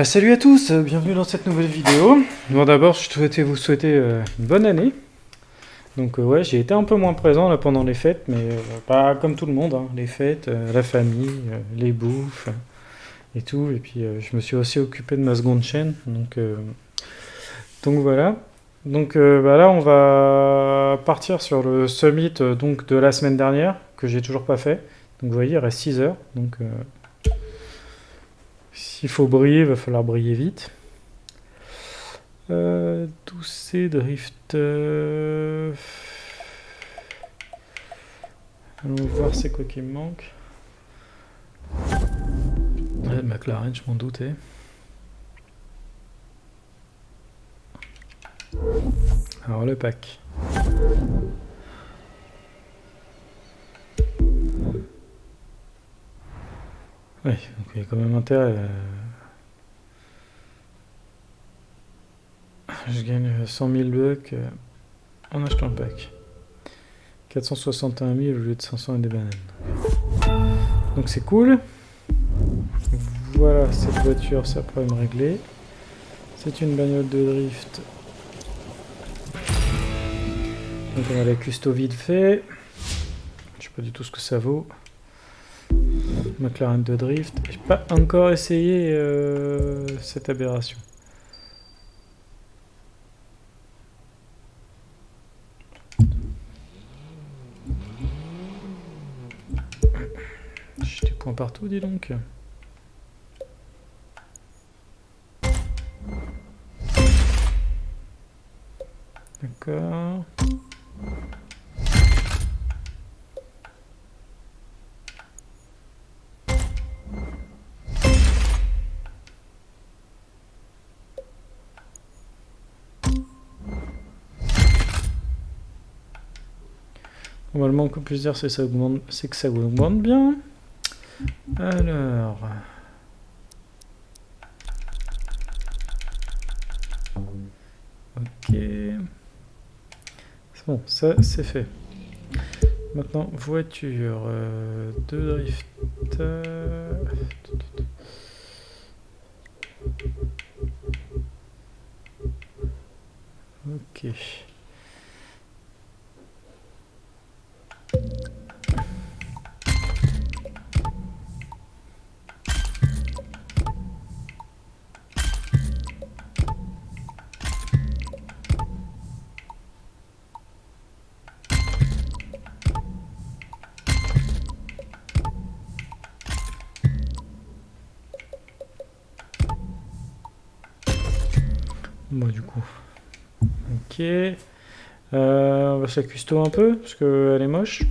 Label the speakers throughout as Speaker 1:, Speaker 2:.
Speaker 1: Salut à tous, bienvenue dans cette nouvelle vidéo. Bon, d'abord, je souhaitais vous souhaiter une bonne année. Donc ouais, j'ai été un peu moins présent là pendant les fêtes, mais pas comme tout le monde, hein. Les fêtes, la famille, les bouffes et tout. Et puis je me suis aussi occupé de ma seconde chaîne. Donc voilà. Là, on va partir sur le summit donc, de la semaine dernière, que j'ai toujours pas fait. Donc vous voyez, il reste 6 heures. S'il faut briller, il va falloir briller vite. Tous ces drifts. Allons voir c'est quoi qui me manque. Ouais, McLaren, je m'en doutais. Alors le pack. Ouais, donc il y a quand même intérêt. Je gagne 100 000 bucks en achetant le pack. 461 000 au lieu de 500 et des bananes. Donc c'est cool. Voilà, cette voiture, ça pourrait me régler. C'est une bagnole de drift. Donc on a la custo vite fait. Je sais pas du tout ce que ça vaut. McLaren de drift. J'ai pas encore essayé cette aberration. J'ai des points partout, dis donc. D'accord. Normalement, le plaisir, c'est que ça augmente bien. Alors. Ok. C'est bon, ça c'est fait. Maintenant, voiture. Deux drift. Ok. Bon, du coup. Ok. On va se la custo un peu, parce qu'elle est moche.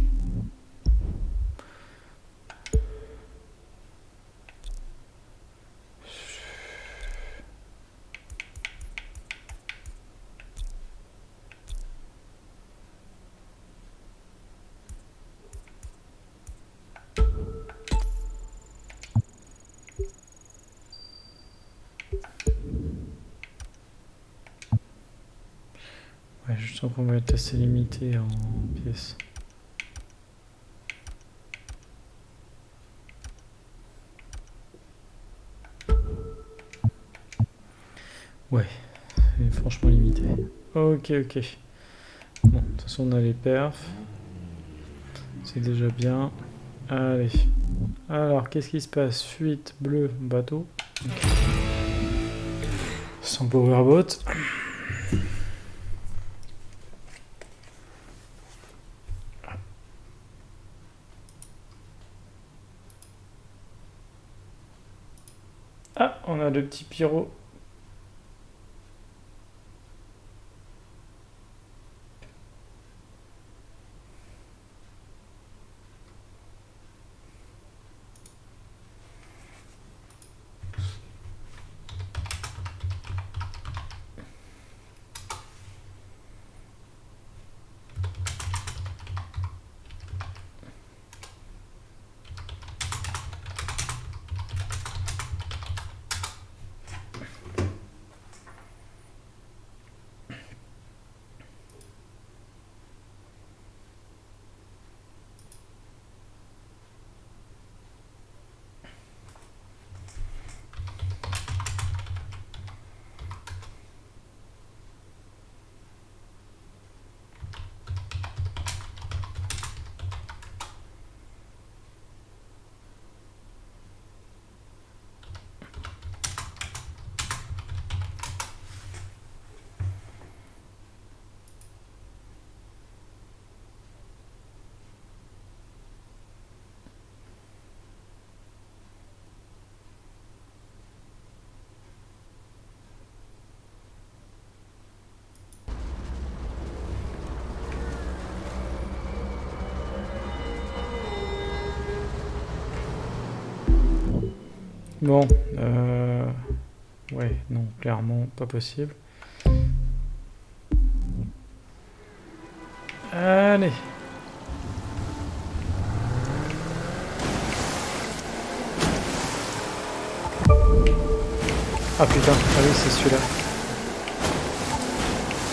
Speaker 1: Ouais, je sens qu'on va être assez limité en pièces. Ouais, c'est franchement limité. Ok, ok. Bon, de toute façon, on a les perfs. C'est déjà bien. Allez. Alors, qu'est-ce qui se passe? Fuite, bleu, bateau. Okay. Sans powerboat. Ah, on a le petit pyro. Bon, ouais, non, clairement, pas possible. Allez. Ah putain, ah oui, c'est celui-là.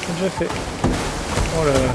Speaker 1: J'ai déjà fait. Oh là là.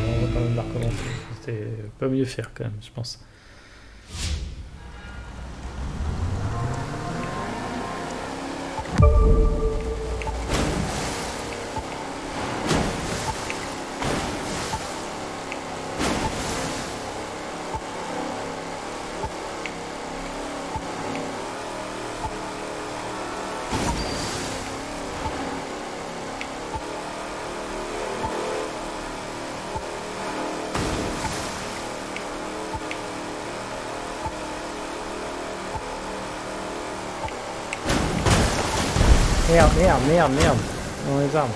Speaker 1: On va quand même la recommencer. C'était pas mieux faire quand même, je pense. Merde, merde, merde, merde. Dans les arbres.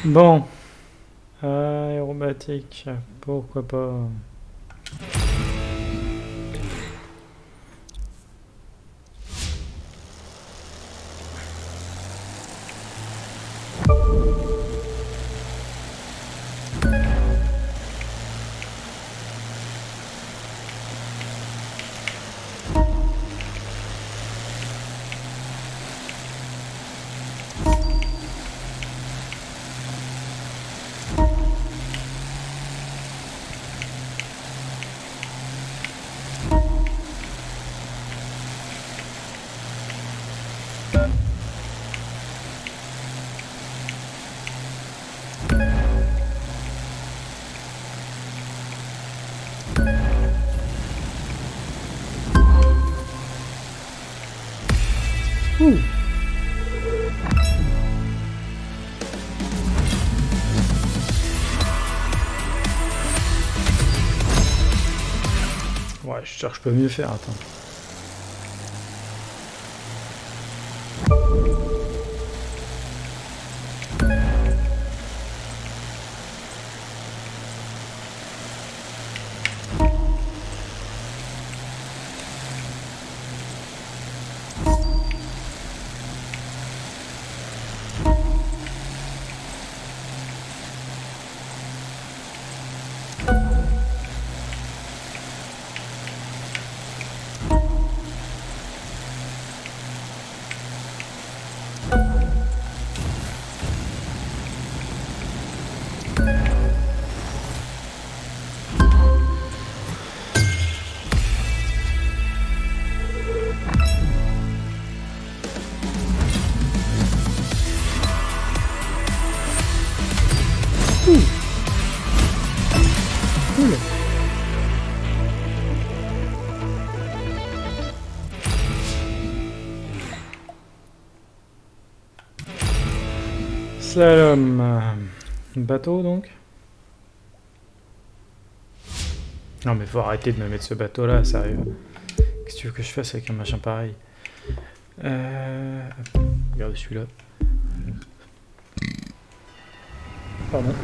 Speaker 1: Bon. Aérobatique, pourquoi pas. Ouh. Ouais, je cherche pas mieux faire, attends. Cool. Slalom. Bateau donc. Non mais faut arrêter de me mettre ce bateau là, sérieux. Qu'est-ce que tu veux que je fasse avec un machin pareil? Regardez celui-là. Pardon.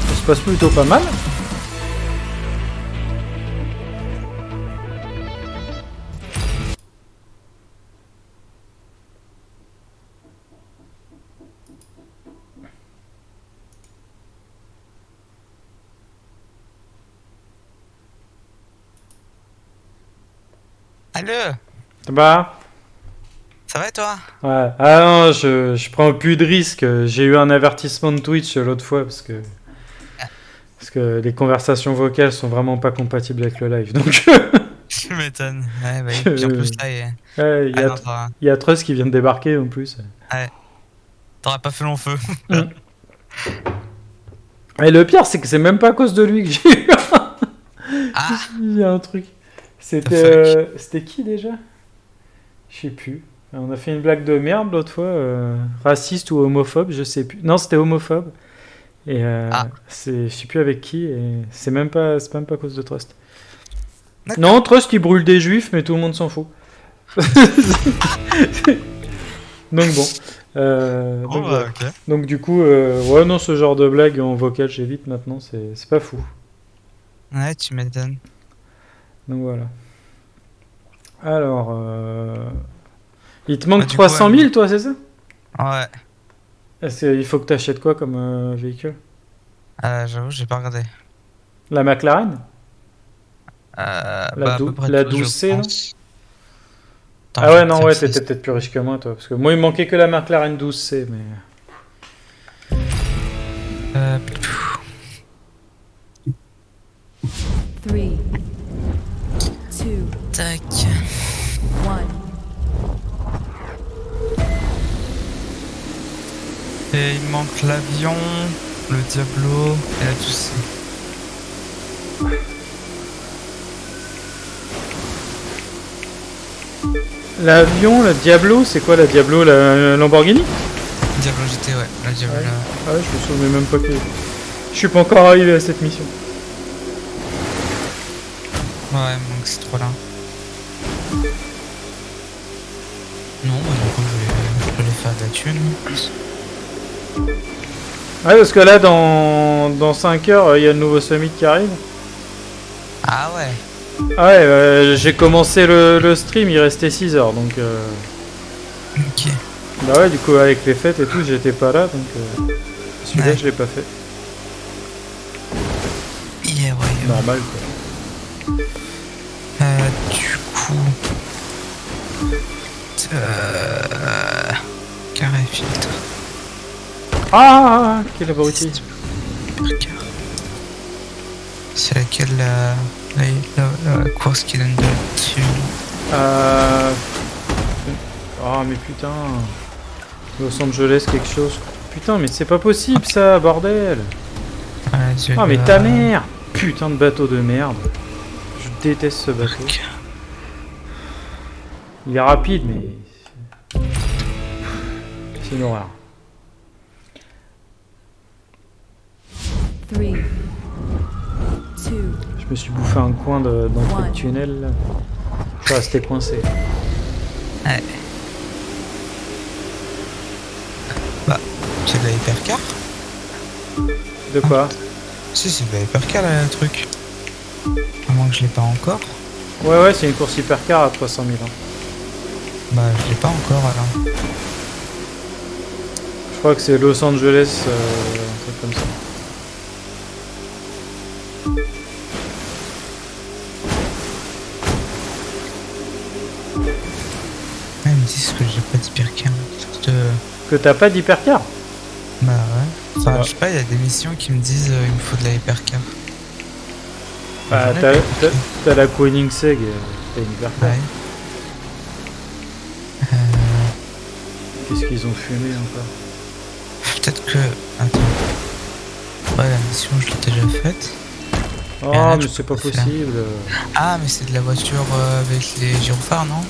Speaker 1: Ça se passe plutôt pas mal.
Speaker 2: Allô,
Speaker 1: Bah,
Speaker 2: ça va et toi?
Speaker 1: ouais. Ah non, je prends plus de risques. J'ai eu un avertissement de Twitch l'autre fois parce que les conversations vocales sont vraiment pas compatibles avec le live. Donc,
Speaker 2: Tu m'étonnes. Ouais, bah oui. Puis en plus, là,
Speaker 1: ouais,
Speaker 2: ah non,
Speaker 1: il y a Trust qui vient de débarquer en plus.
Speaker 2: ouais, t'auras pas fait long feu.
Speaker 1: Mm. Et le pire, c'est que c'est même pas à cause de lui que j'ai eu
Speaker 2: Ah,
Speaker 1: il y a un truc.
Speaker 2: the fuck.
Speaker 1: C'était qui déjà? Je sais plus. On a fait une blague de merde l'autre fois, raciste ou homophobe, je sais plus. Non, c'était homophobe. Et
Speaker 2: Ah,
Speaker 1: je sais plus avec qui. Et c'est même pas à cause de Trust.
Speaker 2: d'accord.
Speaker 1: Non, Trust il brûle des juifs, mais tout le monde s'en fout. Donc bon.
Speaker 2: Bon,
Speaker 1: Donc,
Speaker 2: bah,
Speaker 1: voilà.
Speaker 2: ok.
Speaker 1: Donc du coup, ouais, non, ce genre de blague en vocal, j'évite maintenant, c'est pas fou.
Speaker 2: Ouais, tu m'étonnes.
Speaker 1: Donc voilà. Alors, il te
Speaker 2: Bah,
Speaker 1: manque
Speaker 2: du coup,
Speaker 1: 300 000, toi, c'est ça?
Speaker 2: ouais,
Speaker 1: Il faut que tu achètes quoi comme véhicule?
Speaker 2: j'avoue, j'ai pas regardé.
Speaker 1: La McLaren?
Speaker 2: Bah, à peu près
Speaker 1: La
Speaker 2: tout, je
Speaker 1: 12C, non?
Speaker 2: pense. Attends,
Speaker 1: Ah
Speaker 2: je
Speaker 1: ouais,
Speaker 2: vais te
Speaker 1: non,
Speaker 2: dire
Speaker 1: ouais,
Speaker 2: ça.
Speaker 1: t'étais peut-être plus riche que moi, toi. Parce que moi, il me manquait que la McLaren 12C, mais...
Speaker 2: Pff,
Speaker 3: 3, 2,
Speaker 2: tac.
Speaker 3: 1.
Speaker 2: Et il me manque l'avion, le Diablo et la Douce.
Speaker 1: L'avion, la Diablo, c'est quoi la Diablo? La Lamborghini?
Speaker 2: Diablo GT, ouais, la Diablo.
Speaker 1: Ouais. Ah ouais, je me souviens même pas que... Je suis pas encore arrivé à cette mission.
Speaker 2: Ouais, il me manque ces trois-là. de la thune.
Speaker 1: Ouais, parce que là, dans 5 heures, il y a le nouveau summit qui arrive.
Speaker 2: Ah ouais.
Speaker 1: Ah ouais, j'ai commencé le stream, il restait 6 heures, donc...
Speaker 2: Ok.
Speaker 1: Bah ouais, du coup, avec les fêtes et tout, j'étais pas là, donc... celui-là,
Speaker 2: Ouais.
Speaker 1: je l'ai pas fait.
Speaker 2: Yeah, ouais.
Speaker 1: Normal, quoi.
Speaker 2: Du coup... Carré filtre.
Speaker 1: Ah, quel abruti.
Speaker 2: C'est laquelle la course qui donne de la thune?
Speaker 1: Oh, mais putain. Los Angeles, quelque chose. Putain, mais c'est pas possible, ça, bordel. Ah, mais ta mère. Putain de bateau de merde. Je déteste ce bateau. Il est rapide, mais... c'est une horreur.
Speaker 3: 3, 2,
Speaker 1: Je me suis bouffé un coin d'entrée de tunnel, là. Je suis resté coincé.
Speaker 2: Ouais. Bah, c'est de la hypercar?
Speaker 1: De quoi?
Speaker 2: Si, c'est de la hypercar là, le truc. À moins que je l'ai pas encore.
Speaker 1: Ouais, c'est une course hypercar à 300 000 ans.
Speaker 2: Bah, je l'ai pas encore alors.
Speaker 1: Je crois que c'est Los Angeles, un truc comme ça.
Speaker 2: Ouais, ils me disent que j'ai pas d'hypercar.
Speaker 1: Que t'as pas d'hypercar?
Speaker 2: Bah ouais. Enfin,
Speaker 1: Ouais.
Speaker 2: je sais pas, il y a des missions qui me disent il me faut de la hypercar.
Speaker 1: Bah,
Speaker 2: J'en ai pas.
Speaker 1: t'as la Koenigsegg, t'as une hypercar.
Speaker 2: Ouais.
Speaker 1: Qu'est-ce qu'ils ont fumé encore?
Speaker 2: Peut-être que... Attends. Ouais, la mission, je l'ai déjà faite.
Speaker 1: Oh,
Speaker 2: Et là,
Speaker 1: mais
Speaker 2: je
Speaker 1: c'est
Speaker 2: peux
Speaker 1: pas
Speaker 2: pas faire.
Speaker 1: possible.
Speaker 2: Ah, mais c'est de la voiture avec les gyrophares, non?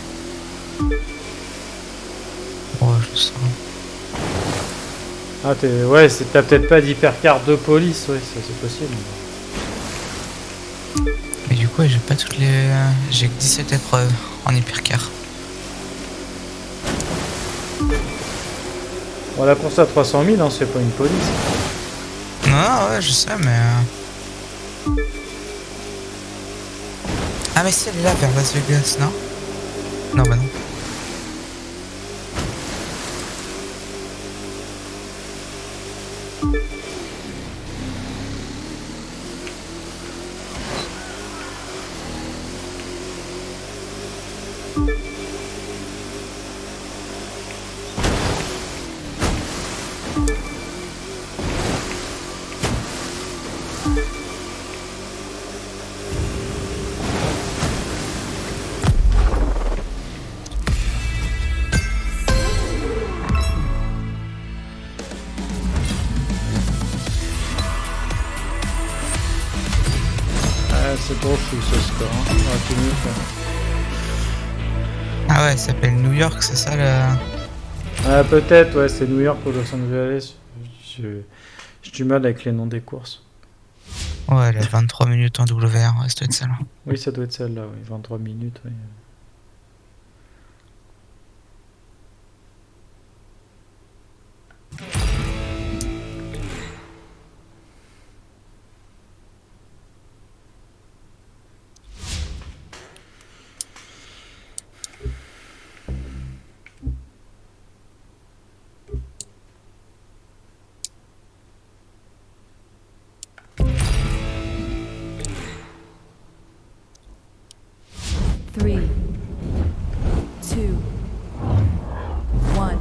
Speaker 2: Ouais, je sais.
Speaker 1: Ah, ouais, t'as peut-être pas d'hypercar de police, ouais, ça c'est possible.
Speaker 2: Mais du coup, ouais, j'ai pas toutes les... J'ai que 17 épreuves en hypercar.
Speaker 1: Bon, la course à 300 000, hein, c'est pas une police.
Speaker 2: Non, ouais, je sais, mais... Ah, mais si, elle est là, vers Las Vegas, non? Non, bah non.
Speaker 1: Ah, c'est trop fou ce score. Hein. Ah, tout mieux, quoi.
Speaker 2: Ah ouais, ça s'appelle New York, c'est ça, là?
Speaker 1: Ah, peut-être, ouais, c'est New York ou Los Angeles. J'ai du mal avec les noms des courses.
Speaker 2: Ouais, elle a 23 minutes en WR, ouais, ça doit être ça, là.
Speaker 1: Oui, ça doit être celle-là, oui. 23 minutes, oui.
Speaker 3: three, two, one.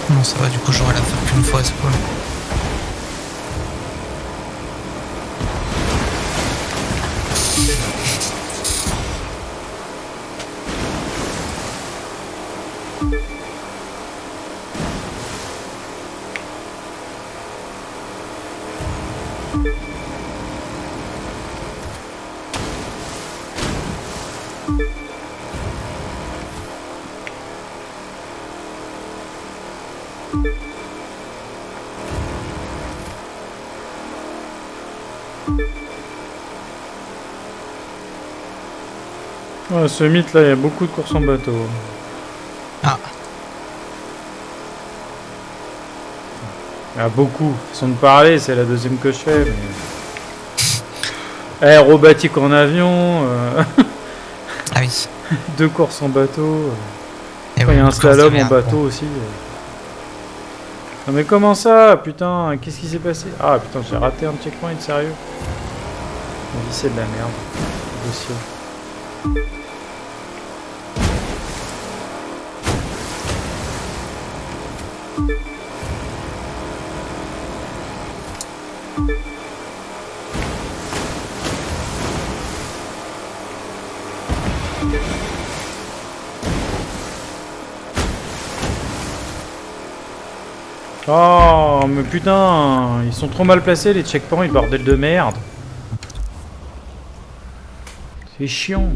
Speaker 2: Non, ça va, du coup, j'aurai la faire qu'une fois, c'est cool.
Speaker 1: Ouais, ce mythe là, il y a beaucoup de courses en bateau.
Speaker 2: Ah,
Speaker 1: Il y a beaucoup. Façon de parler, c'est la deuxième que je fais. Mais... Aérobatique en avion,
Speaker 2: ah oui.
Speaker 1: 2 courses en bateau.
Speaker 2: Et
Speaker 1: Il y
Speaker 2: ouais,
Speaker 1: a un
Speaker 2: une classe de
Speaker 1: slalom en
Speaker 2: merde,
Speaker 1: bateau
Speaker 2: bon.
Speaker 1: aussi. Non mais comment ça, putain, qu'est-ce qui s'est passé? Ah putain, j'ai raté un checkpoint, sérieux. On dit c'est de la merde. Dossier. Oh, mais putain, ils sont trop mal placés les checkpoints, bordel de merde. C'est chiant.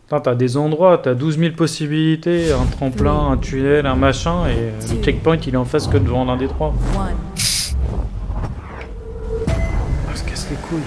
Speaker 1: Putain, t'as des endroits, t'as 12 000 possibilités, un tremplin, un tunnel, un machin, et le checkpoint il est en face que devant l'un des trois.
Speaker 3: One.
Speaker 1: Ah, ça se casse les couilles.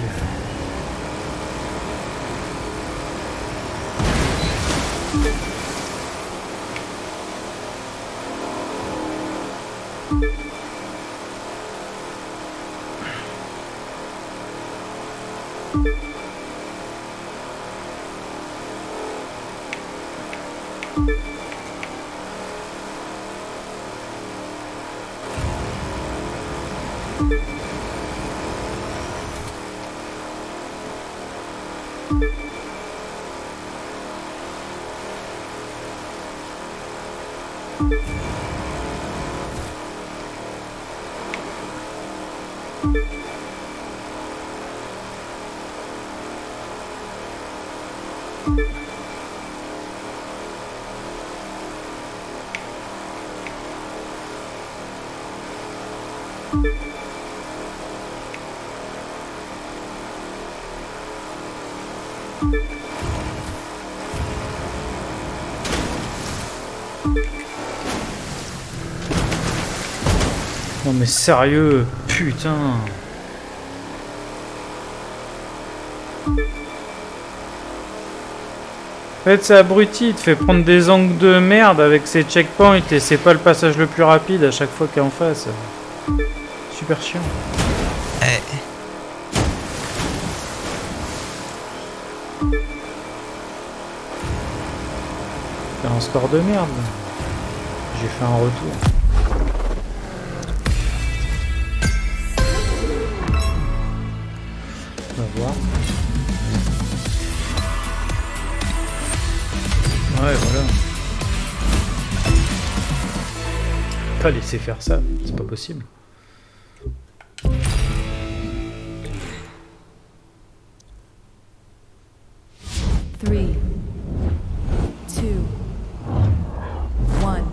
Speaker 1: Non mais sérieux, putain. En fait, c'est abruti, il te fait prendre des angles de merde avec ses checkpoints et c'est pas le passage le plus rapide à chaque fois qu'il est en face. Super chiant.
Speaker 2: Eh,
Speaker 1: C'est un score de merde. J'ai fait un retour. On va voir. Ouais, voilà. Pas laisser faire ça, c'est pas possible.
Speaker 3: Three. Two. One.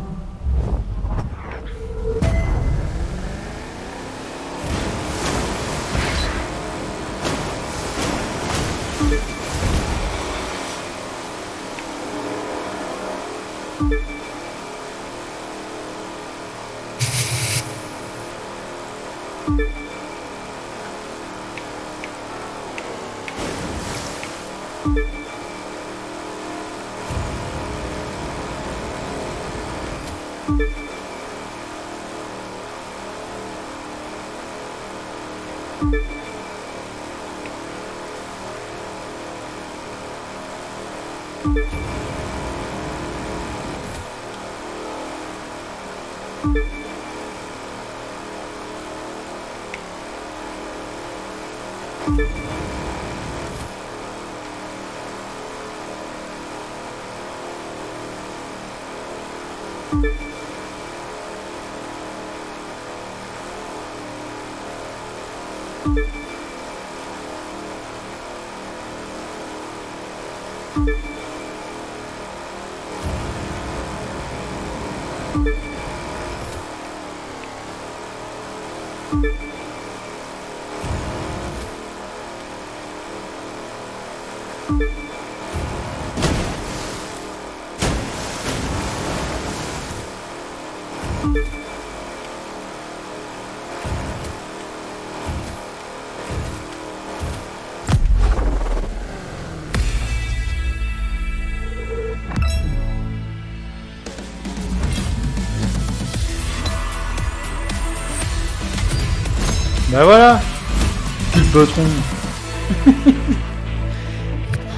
Speaker 1: Bah voilà. Plus de patron.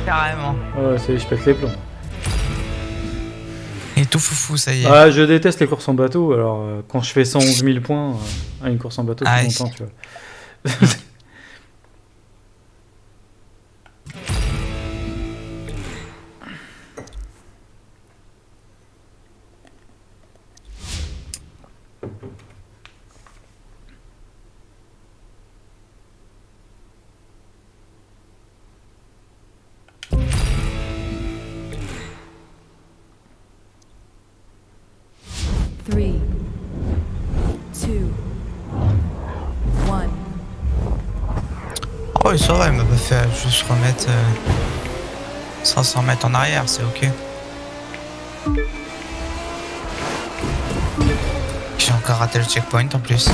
Speaker 2: Carrément.
Speaker 1: Oh, ça y est, je pète les plombs.
Speaker 2: Il est tout foufou, ça y est.
Speaker 1: Ah, je déteste les courses en bateau, alors quand je fais 111 000 points à une course en bateau, je suis content, tu vois.
Speaker 3: Three, two, one.
Speaker 2: Oh, ça va, il m'a pas fait juste remettre 500 mètres en arrière, c'est ok. J'ai encore raté le checkpoint en plus.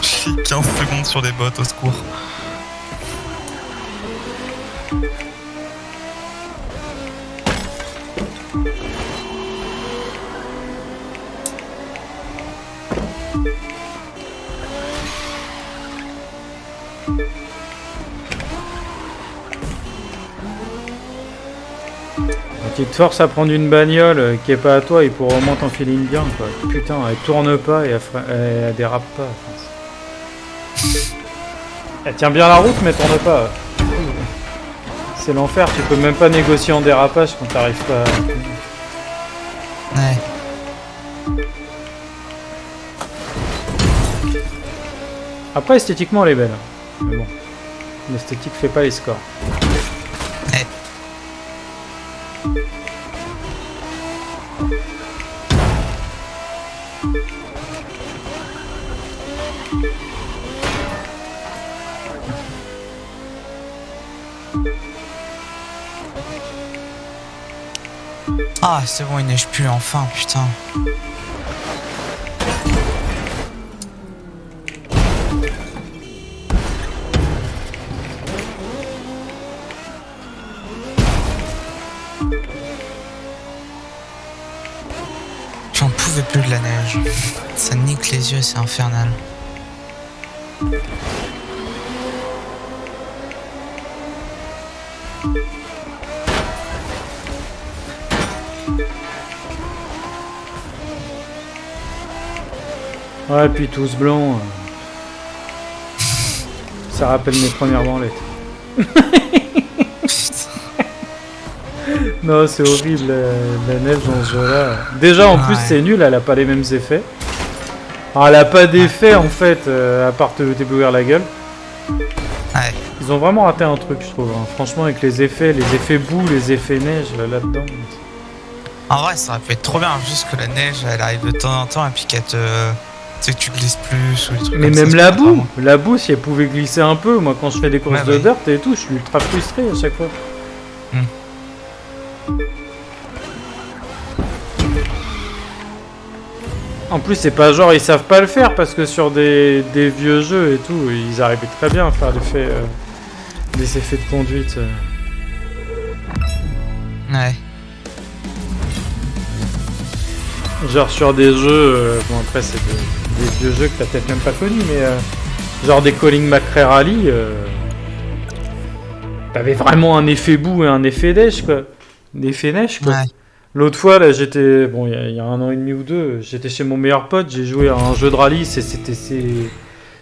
Speaker 2: Je suis 15 secondes sur des bottes, au secours.
Speaker 1: Tu te forces à prendre une bagnole qui est pas à toi, il pourra au moins t'enfiler une bien, quoi. Putain, elle tourne pas et elle dérape pas. Enfin, elle tient bien la route, mais elle tourne pas. C'est l'enfer, tu peux même pas négocier en dérapage quand t'arrives pas.
Speaker 2: Ouais.
Speaker 1: Après, esthétiquement, elle est belle. Mais bon, l'esthétique fait pas les scores.
Speaker 2: Ouais. Ah, c'est bon, il neige plus enfin, putain. J'en pouvais plus de la neige. Ça nique les yeux, c'est infernal.
Speaker 1: Ouais, puis tous blancs. Ça rappelle mes premières branlettes. Non, c'est horrible la neige dans ce jeu-là. Déjà, en plus, c'est nul, elle a pas les mêmes effets. Alors, elle a pas d'effet en fait, à part te déblouir la gueule.
Speaker 2: Ouais.
Speaker 1: Ils ont vraiment raté un truc, je trouve. Hein. Franchement, avec les effets boue, les effets neige là-dedans.
Speaker 2: En vrai, ça aurait pu être trop bien, juste que la neige, elle arrive de temps en temps et puis qu'elle te. Tu sais que tu glisses plus ou des trucs
Speaker 1: Mais
Speaker 2: comme ça,
Speaker 1: même
Speaker 2: c'est
Speaker 1: la
Speaker 2: pas
Speaker 1: boue,
Speaker 2: grave.
Speaker 1: la boue, si elle pouvait glisser un peu, moi quand je fais des courses
Speaker 2: Ouais,
Speaker 1: de
Speaker 2: ouais.
Speaker 1: dirt et tout, je suis ultra frustré à chaque fois. En plus, c'est pas genre ils savent pas le faire parce que sur des vieux jeux et tout, ils arrivaient très bien à faire des effets de conduite.
Speaker 2: Ouais.
Speaker 1: Genre sur des jeux, bon après c'est des vieux jeux que t'as peut-être même pas connus, mais genre des Colin McRae Rally, t'avais vraiment un effet boue et un effet neige quoi. L'effet neige quoi.
Speaker 2: Ouais.
Speaker 1: L'autre fois là j'étais, bon il y a un an et demi ou deux, j'étais chez mon meilleur pote, j'ai joué à un jeu de rallye, c'était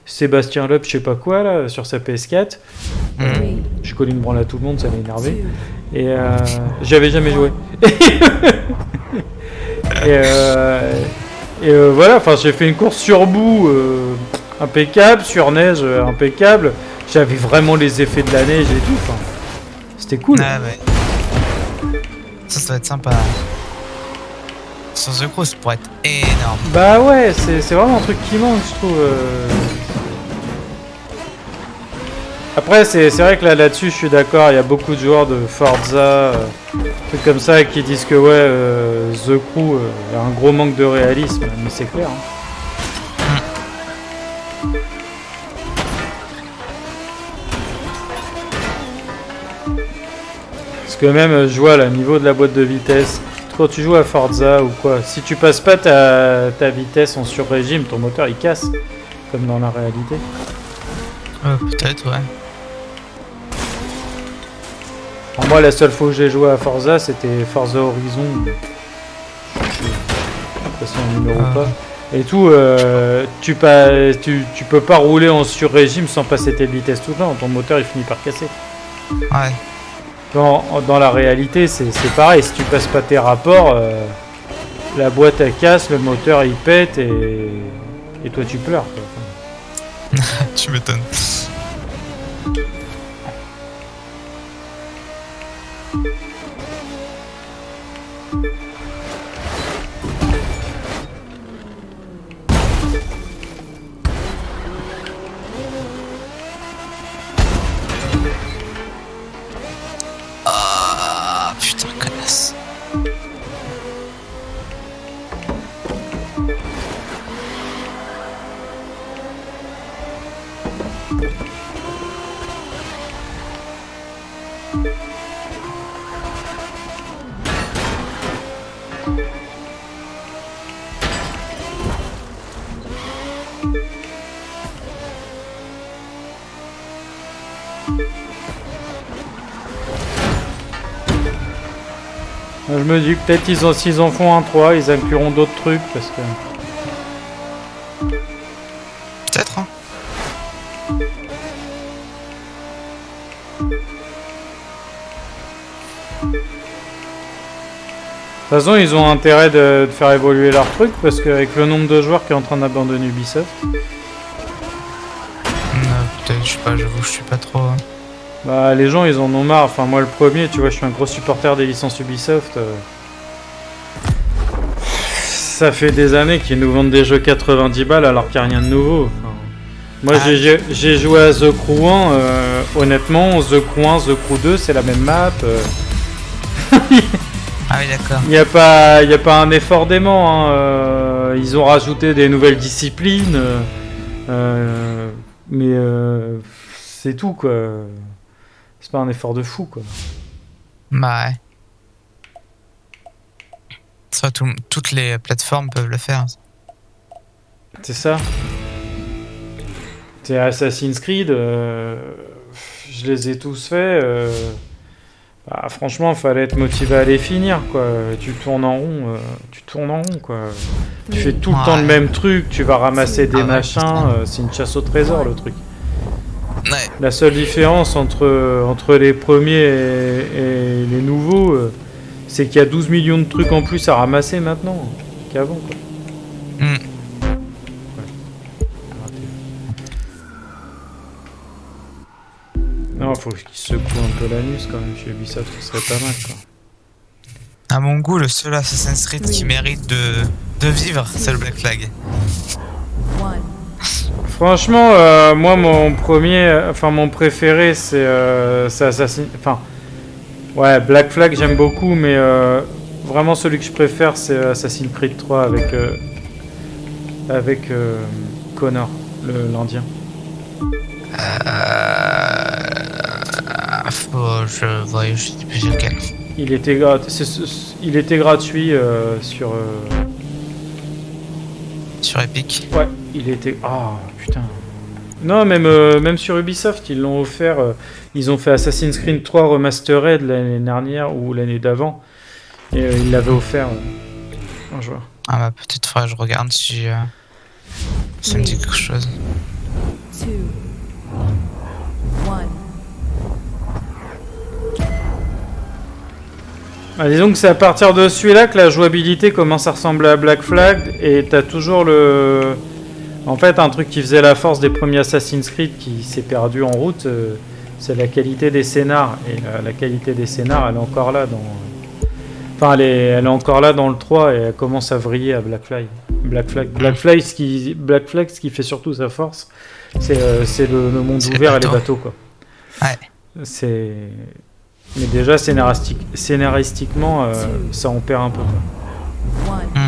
Speaker 1: Sébastien Loeb je sais pas quoi là, sur sa PS4.
Speaker 3: Three,
Speaker 1: Je colle une branle à tout le monde, ça m'a énervé.
Speaker 3: two,
Speaker 1: Et j'avais jamais joué. Voilà, enfin j'ai fait une course sur boue impeccable, sur neige impeccable. J'avais vraiment les effets de la neige et tout. Enfin, c'était cool.
Speaker 2: Ah ouais. Ça doit être sympa. Sur The Crew, ça pourrait être énorme.
Speaker 1: Bah ouais, c'est vraiment un truc qui manque, je trouve. Après, c'est vrai que là-dessus, je suis d'accord. Il y a beaucoup de joueurs de Forza, trucs comme ça, qui disent que ouais, The Crew a un gros manque de réalisme, mais c'est clair. Hein. Parce que même, je vois, là, niveau de la boîte de vitesse, quand tu joues à Forza ou quoi, si tu passes pas ta vitesse en sur-régime, ton moteur il casse, comme dans la réalité.
Speaker 2: Peut-être, ouais.
Speaker 1: Alors moi, la seule fois que j'ai joué à Forza, c'était Forza Horizon. Je sais pas si on numéro ou pas. Et tout, tu peux pas rouler en sur-régime sans passer tes vitesses tout le temps. Ton moteur il finit par casser.
Speaker 2: Ouais.
Speaker 1: Dans la réalité, c'est pareil. Si tu passes pas tes rapports, la boîte elle casse, le moteur il pète et toi tu pleures, quoi.
Speaker 2: Tu m'étonnes. Ah putain, connasse.
Speaker 1: Je me dis que peut-être s'ils en font un 3, ils incluront d'autres trucs parce que.
Speaker 2: Peut-être, hein.
Speaker 1: De toute façon, ils ont intérêt de faire évoluer leur truc parce qu'avec le nombre de joueurs qui est en train d'abandonner Ubisoft.
Speaker 2: Peut-être, je sais pas, j'avoue, je suis pas trop.
Speaker 1: Bah, les gens ils en ont marre. Enfin, moi le premier, tu vois, je suis un gros supporter des licences Ubisoft. Ça fait des années qu'ils nous vendent des jeux 90 balles alors qu'il n'y a rien de nouveau. Enfin, moi j'ai joué à The Crew 1. Honnêtement, The Crew 1, The Crew 2, c'est la même map.
Speaker 2: Ah oui, d'accord.
Speaker 1: Il n'y a pas un effort dément. Hein. Ils ont rajouté des nouvelles disciplines. Mais c'est tout, quoi. C'est pas un effort de fou, quoi.
Speaker 2: Bah ouais. Ça, toutes les plateformes peuvent le faire.
Speaker 1: C'est ça. C'est Assassin's Creed. Je les ai tous faits. Bah, franchement, fallait être motivé à les finir, quoi. Tu tournes en rond, quoi. Tu fais tout le temps le même truc, tu vas ramasser des machins, c'est une chasse au trésor, le truc.
Speaker 2: Ouais.
Speaker 1: La seule différence entre les premiers et les nouveaux, c'est qu'il y a 12 millions de trucs en plus à ramasser maintenant qu'avant, quoi. Non, faut qu'ils secouent un peu l'anus quand même chez Ubisoft, ce serait pas mal, quoi.
Speaker 2: À mon goût, le seul Assassin's Creed qui mérite de vivre, c'est le Black Flag.
Speaker 1: Franchement, moi mon préféré c'est Assassin's. Enfin, ouais, Black Flag j'aime beaucoup, mais vraiment celui que je préfère c'est Assassin's Creed 3 avec Connor, l'Indien.
Speaker 2: Je sais plus lequel.
Speaker 1: Il était gratuit sur.
Speaker 2: Sur Epic.
Speaker 1: Ouais, il était. Ah putain. Non, même sur Ubisoft, ils l'ont offert. Ils ont fait Assassin's Creed 3 Remastered l'année dernière ou l'année d'avant. Et ils l'avaient offert un joueur.
Speaker 2: Ah bah peut-être faudrait que je regarde si ça me dit quelque chose.
Speaker 3: 2, 1.
Speaker 1: Ah, disons que c'est à partir de celui-là que la jouabilité commence à ressembler à Black Flag et t'as toujours le... En fait, un truc qui faisait la force des premiers Assassin's Creed qui s'est perdu en route, c'est la qualité des scénars. Et la qualité des scénars, elle est encore là dans... Enfin, elle est encore là dans le 3 et elle commence à vriller à Black Flag. Black Flag, ce qui fait surtout sa force, c'est le monde ouvert et les bateaux, quoi.
Speaker 2: Ouais.
Speaker 1: Mais déjà, scénaristiquement, ça en perd un peu, quoi.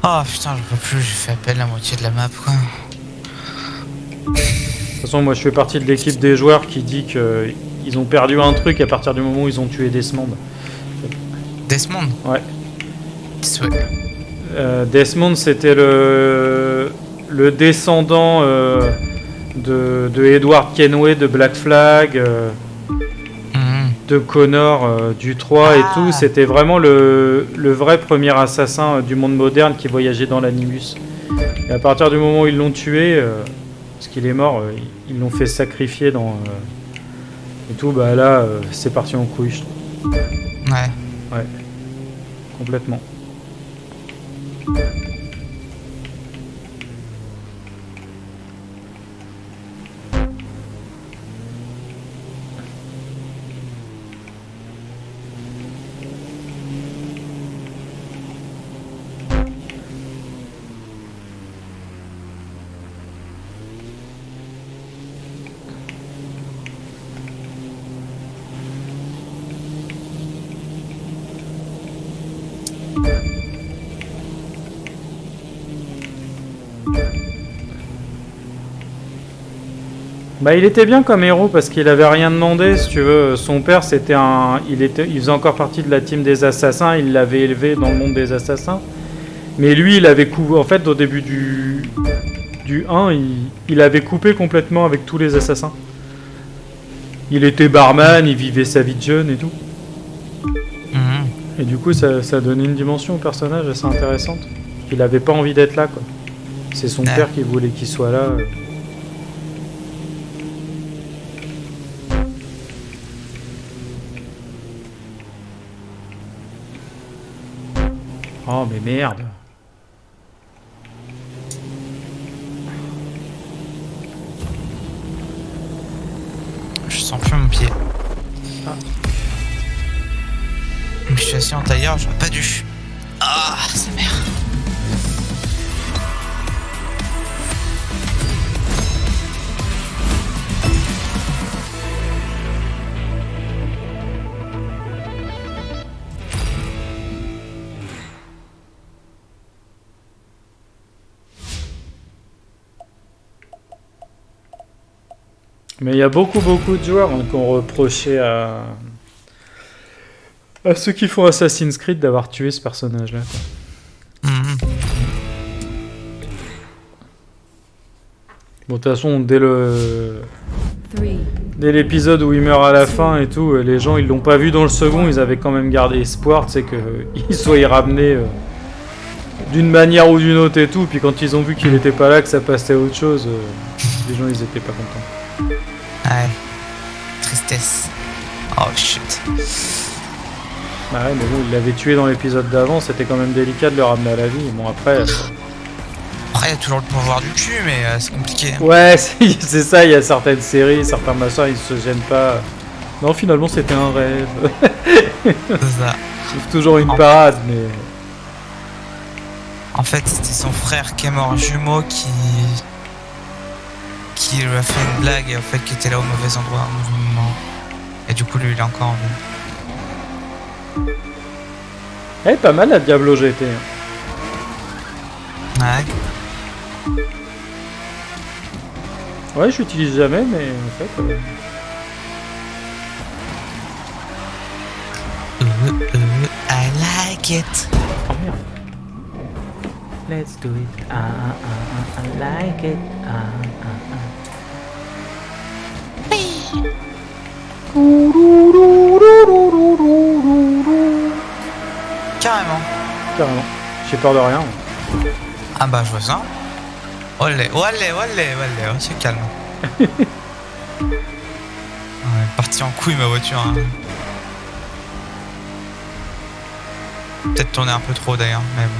Speaker 2: Oh putain, je peux plus, j'ai fait à peine la moitié de la map, quoi.
Speaker 1: De toute façon, moi je fais partie de l'équipe des joueurs qui dit que ils ont perdu un truc à partir du moment où ils ont tué Desmond.
Speaker 2: Desmond.
Speaker 1: Ouais.
Speaker 2: Ouais.
Speaker 1: Desmond, c'était le descendant de Edward Kenway de Black Flag, de Connor du 3 et tout. C'était vraiment le vrai premier assassin du monde moderne qui voyageait dans l'Animus. Et à partir du moment où ils l'ont tué, parce qu'il est mort, ils l'ont fait sacrifier dans... et tout, bah là, c'est parti en couille, je trouve.
Speaker 2: Ouais.
Speaker 1: Ouais, complètement. Bah, il était bien comme héros parce qu'il avait rien demandé, si tu veux. Son père, c'était il faisait encore partie de la team des assassins. Il l'avait élevé dans le monde des assassins. Mais lui, il avait coupé. En fait, au début du 1, il avait coupé complètement avec tous les assassins. Il était barman, il vivait sa vie de jeune et tout. Et du coup, ça donnait une dimension au personnage assez intéressante. Il avait pas envie d'être là, quoi. C'est son père qui voulait qu'il soit là. Oh mais merde.
Speaker 2: Je sens plus mon pied. Je suis assis en tailleur, j'aurais pas dû. Ah, c'est merde.
Speaker 1: Mais il y a beaucoup de joueurs qui ont reproché à ceux qui font Assassin's Creed d'avoir tué ce personnage-là. Bon, de toute façon, dès l'épisode où il meurt à la fin et tout, les gens ils l'ont pas vu dans le second, ils avaient quand même gardé espoir, tu sais, qu'il soit ramené d'une manière ou d'une autre et tout. Puis quand ils ont vu qu'il n'était pas là, que ça passait à autre chose, les gens ils étaient pas contents.
Speaker 2: Ouais. Tristesse. Oh shit.
Speaker 1: Bah ouais, mais bon, il l'avait tué dans l'épisode d'avant, c'était quand même délicat de le ramener à la vie. Bon, après.
Speaker 2: Après, il y a toujours le pouvoir du cul, mais c'est compliqué.
Speaker 1: Ouais, c'est ça, il y a certaines séries, certains machins, ils se gênent pas. Non, finalement, c'était un rêve.
Speaker 2: C'est ça.
Speaker 1: C'est toujours une parade, mais.
Speaker 2: En fait, c'était son frère qui est mort jumeau qui lui a fait une blague et en fait qui était là au mauvais endroit au mauvais moment. Et du coup, lui, il est encore en vie.
Speaker 1: Elle est pas mal la Diablo GT.
Speaker 2: Ouais.
Speaker 1: Ouais, je l'utilise jamais, mais en fait.
Speaker 2: I like it.
Speaker 1: Oh merde. Let's do it. I like it.
Speaker 2: Carrément.
Speaker 1: Carrément. J'ai peur de rien.
Speaker 2: Ah bah je vois ça. Olé, on se calme. Ouais, parti en couille ma voiture. Hein. Peut-être tourner un peu trop d'ailleurs, mais bon.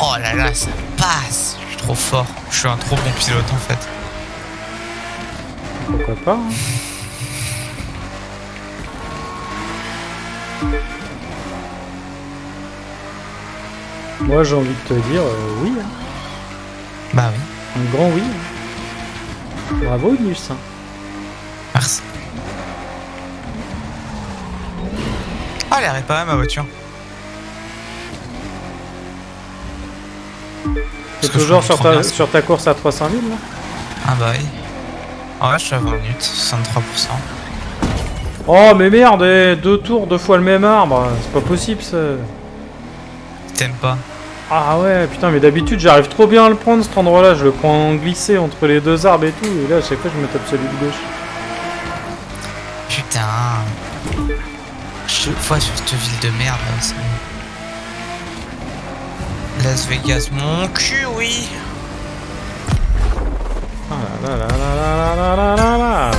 Speaker 2: Oh là là, ça passe. Je suis trop fort. Je suis un trop bon pilote en fait.
Speaker 1: Pourquoi pas, hein. Moi j'ai envie de te dire oui. Hein.
Speaker 2: Bah oui.
Speaker 1: Un grand oui. Hein. Bravo Nus. Hein. T'es
Speaker 2: Parce que
Speaker 1: toujours
Speaker 2: je conduis trop bien,
Speaker 1: sur ta course à 300 000 là?
Speaker 2: Ah bah oui. Ah ouais, je suis à 20 minutes, 63%.
Speaker 1: Oh mais merde, 2 tours, 2 fois le même arbre, c'est pas possible ça.
Speaker 2: T'aimes pas?
Speaker 1: Ah ouais, putain, mais d'habitude j'arrive trop bien à le prendre cet endroit-là, je le prends glissé entre les 2 arbres et tout, et là à chaque fois je me tape celui de gauche.
Speaker 2: Putain. Chaque fois sur cette ville de merde, là, c'est... Las Vegas, mon cul, oui.
Speaker 1: Ah là là là là là là là là.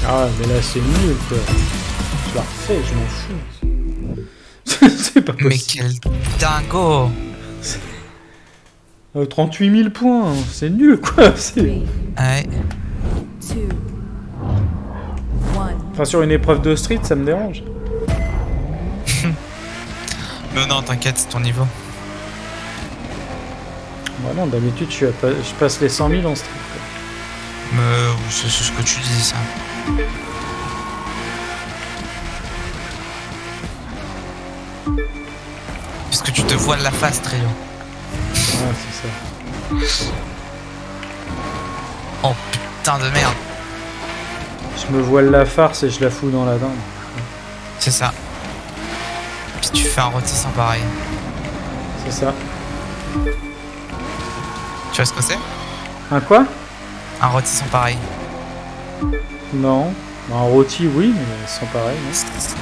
Speaker 1: Ah mais là c'est nul quoi. Je la refais, je m'en fous. C'est pas
Speaker 2: Mais
Speaker 1: possible.
Speaker 2: quel dingo.
Speaker 1: 38 000 points, c'est nul quoi.
Speaker 3: Three,
Speaker 2: Ouais.
Speaker 3: 2, 1.
Speaker 1: Enfin sur une épreuve de street ça me dérange.
Speaker 2: Mais non, t'inquiète, c'est ton niveau.
Speaker 1: Bah non, d'habitude je passe les 100 000 en street quoi.
Speaker 2: Mais c'est ce que tu dis, ça. Parce que tu te voiles la face, Trio.
Speaker 1: Ouais c'est ça.
Speaker 2: Oh putain de merde.
Speaker 1: Je me voile la farce et je la fous dans la dinde.
Speaker 2: C'est ça. Puis tu fais un rôtissant pareil.
Speaker 1: C'est ça.
Speaker 2: Tu vois ce que c'est?
Speaker 1: Un quoi?
Speaker 2: Un rôtissant pareil.
Speaker 1: Non. Un rôti oui, mais sans pareil,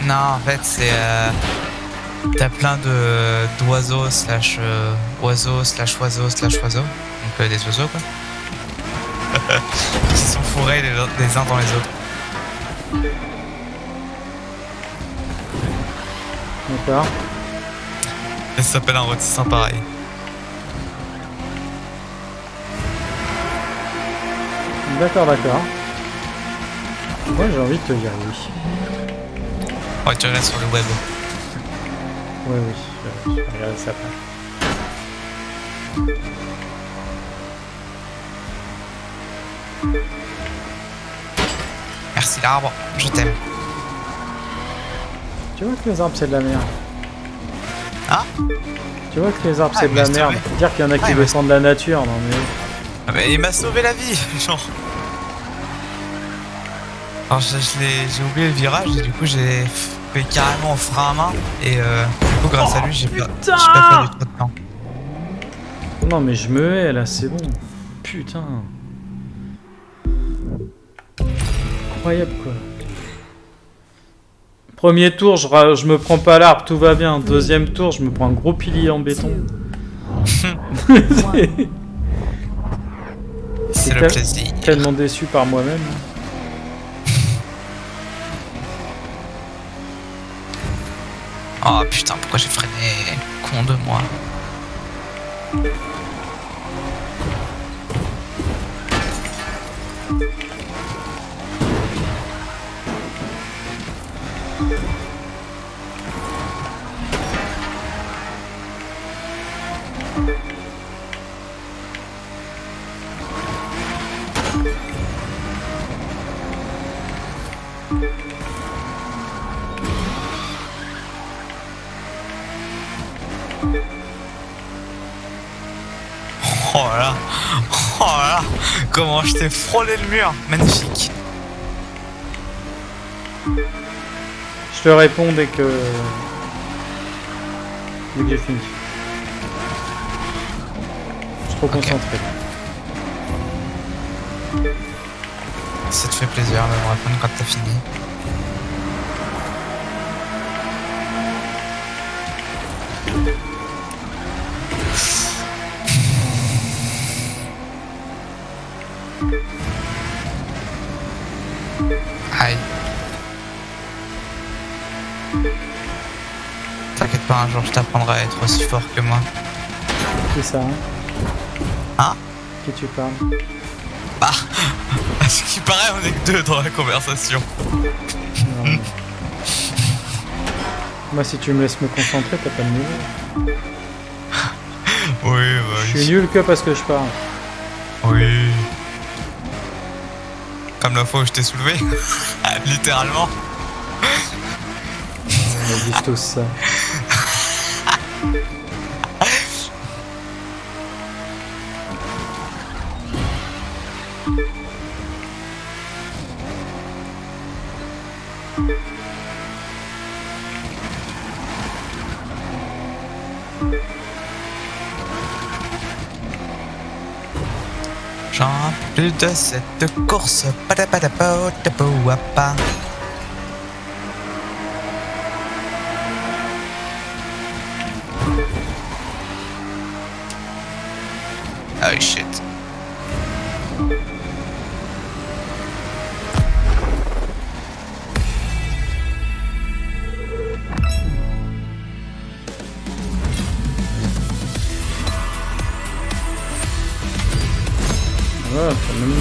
Speaker 1: non?
Speaker 2: Non, en fait, c'est... T'as plein d'oiseaux slash oiseaux slash oiseaux slash oiseaux. Donc des oiseaux, quoi. Qui sont fourrés les uns dans les autres.
Speaker 1: D'accord.
Speaker 2: Et ça s'appelle un rôtissant pareil.
Speaker 1: D'accord, d'accord. Moi j'ai envie de te dire oui.
Speaker 2: Ouais, tu regardes sur le web.
Speaker 1: Oui, oui, je vais regarder ça après.
Speaker 2: Merci l'arbre, je t'aime.
Speaker 1: Tu vois que les arbres c'est de la merde.
Speaker 2: Ah,
Speaker 1: Tu vois que les arbres
Speaker 2: Ah,
Speaker 1: c'est de
Speaker 2: mais
Speaker 1: la
Speaker 2: c'est
Speaker 1: merde.
Speaker 2: vrai.
Speaker 1: Dire qu'il y en a qui
Speaker 2: Ah, mais
Speaker 1: défendent la nature, non mais...
Speaker 2: Ah, mais il m'a sauvé la vie, genre. Alors j'ai oublié le virage et du coup j'ai fait carrément au frein à main et du coup grâce à lui j'ai pas perdu trop de temps.
Speaker 1: Non mais je me hais là, c'est bon. Putain. Incroyable quoi. Premier tour, je me prends pas l'arbre, tout va bien. Deuxième tour, je me prends un gros pilier en béton.
Speaker 3: 2, 1.
Speaker 2: C'est le
Speaker 1: tel-
Speaker 2: plaisir.
Speaker 1: Tellement déçu par moi-même.
Speaker 2: Oh putain, pourquoi j'ai freiné? Con de moi. Oh là là. Oh là là. Comment je t'ai frôlé le mur. Magnifique.
Speaker 1: Je te réponds dès que j'ai fini. Je suis trop
Speaker 2: Ok.
Speaker 1: concentré.
Speaker 2: Ça te fait plaisir de me répondre quand t'as fini. Aïe. T'inquiète pas, un jour je t'apprendrai à être aussi fort que moi.
Speaker 1: C'est ça, hein?
Speaker 2: Hein?
Speaker 1: Qui tu parles?
Speaker 2: Bah, à ce qui paraît, on est que deux dans la conversation.
Speaker 1: Non, mais- Moi, si tu me laisses me concentrer, t'as pas de niveau.
Speaker 2: Oui, bah
Speaker 1: Je suis nul que parce que je parle.
Speaker 2: oui. Comme la fois où je t'ai soulevé. Littéralement.
Speaker 1: On a juste tous ça.
Speaker 2: J'en plus de cette course. Padapadapadapouapa. Oh shit.
Speaker 1: Ouais, ça me met.